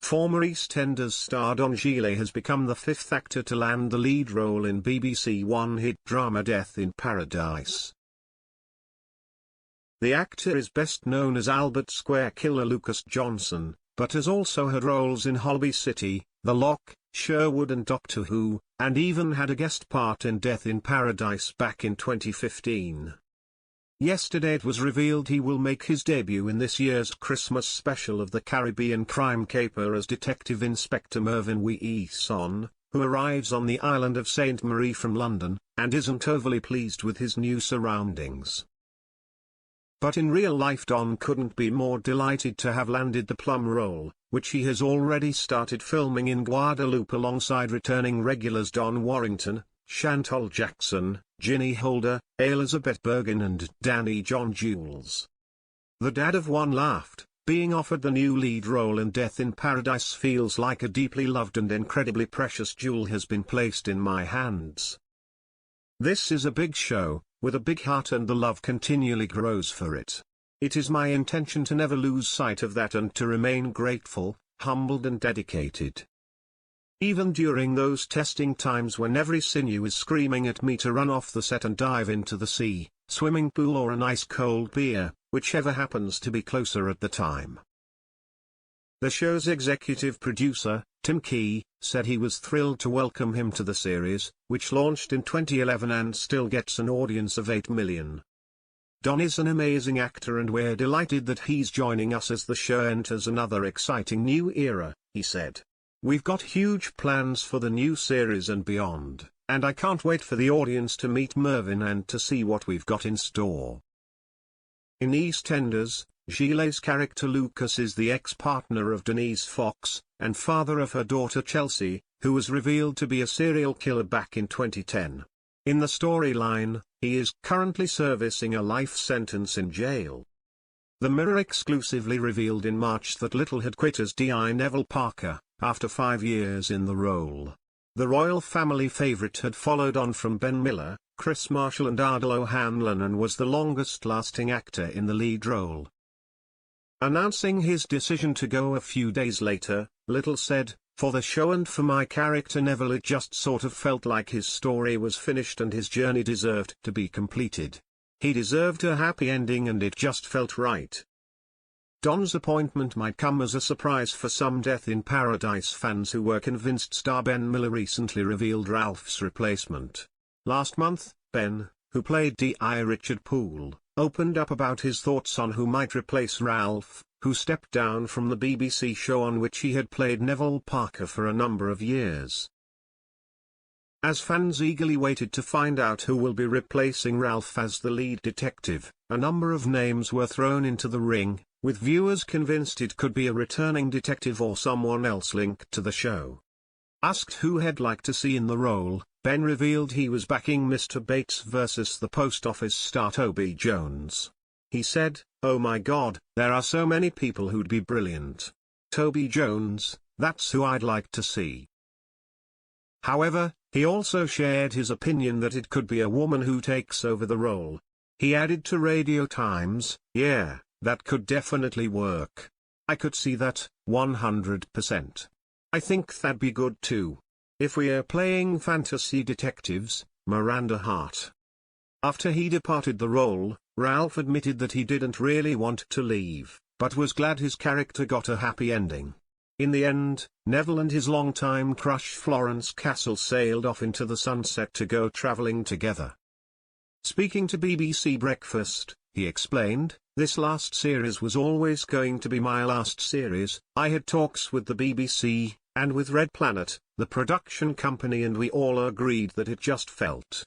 Former EastEnders star Don Gilet has become the fifth actor to land the lead role in BBC One hit drama Death in Paradise. The actor is best known as Albert Square killer Lucas Johnson, but has also had roles in Holby City, The Lock, Sherwood and Doctor Who, and even had a guest part in Death in Paradise back in 2015. Yesterday it was revealed he will make his debut in this year's Christmas special of the Caribbean crime caper as Detective Inspector Mervyn Wilson, who arrives on the island of St. Marie from London, and isn't overly pleased with his new surroundings. But in real life Don couldn't be more delighted to have landed the plum role, which he has already started filming in Guadeloupe alongside returning regulars Don Warrington, Chantal Jackson, Ginny Holder, Elizabeth Bergen and Danny John Jules. The dad of one laughed, being offered the new lead role in Death in Paradise feels like a deeply loved and incredibly precious jewel has been placed in my hands. This is a big show, with a big heart and the love continually grows for it. It is my intention to never lose sight of that and to remain grateful, humbled and dedicated. Even during those testing times when every sinew is screaming at me to run off the set and dive into the sea, swimming pool or an ice-cold beer, whichever happens to be closer at the time. The show's executive producer, Tim Key, said he was thrilled to welcome him to the series, which launched in 2011 and still gets an audience of 8 million. Don is an amazing actor and we're delighted that he's joining us as the show enters another exciting new era, he said. We've got huge plans for the new series and beyond, and I can't wait for the audience to meet Mervyn and to see what we've got in store. In EastEnders, Gilet's character Lucas is the ex-partner of Denise Fox, and father of her daughter Chelsea, who was revealed to be a serial killer back in 2010. In the storyline, he is currently servicing a life sentence in jail. The Mirror exclusively revealed in March that Little had quit as D.I. Neville Parker, after 5 years in the role. The royal family favourite had followed on from Ben Miller, Chris Marshall and Ardal O'Hanlon and was the longest-lasting actor in the lead role. Announcing his decision to go a few days later, Little said, "For the show and for my character Neville it just sort of felt like his story was finished and his journey deserved to be completed. He deserved a happy ending and it just felt right." Don's appointment might come as a surprise for some Death in Paradise fans who were convinced star Ben Miller recently revealed Ralph's replacement. Last month, Ben, who played D.I. Richard Poole, opened up about his thoughts on who might replace Ralph, who stepped down from the BBC show on which he had played Neville Parker for a number of years. As fans eagerly waited to find out who will be replacing Ralph as the lead detective, a number of names were thrown into the ring, with viewers convinced it could be a returning detective or someone else linked to the show. Asked who he'd like to see in the role, Ben revealed he was backing Mr. Bates versus the Post Office star Toby Jones. He said, "Oh my God, there are so many people who'd be brilliant. Toby Jones, that's who I'd like to see." However, he also shared his opinion that it could be a woman who takes over the role. He added to Radio Times, "Yeah, that could definitely work. I could see that, 100%. I think that'd be good too. If we are playing fantasy detectives, Miranda Hart." After he departed the role, Ralph admitted that he didn't really want to leave, but was glad his character got a happy ending. In the end, Neville and his longtime crush Florence Castle sailed off into the sunset to go travelling together. Speaking to BBC Breakfast, he explained, "This last series was always going to be my last series. I had talks with the BBC, and with Red Planet, the production company, and we all agreed that it just felt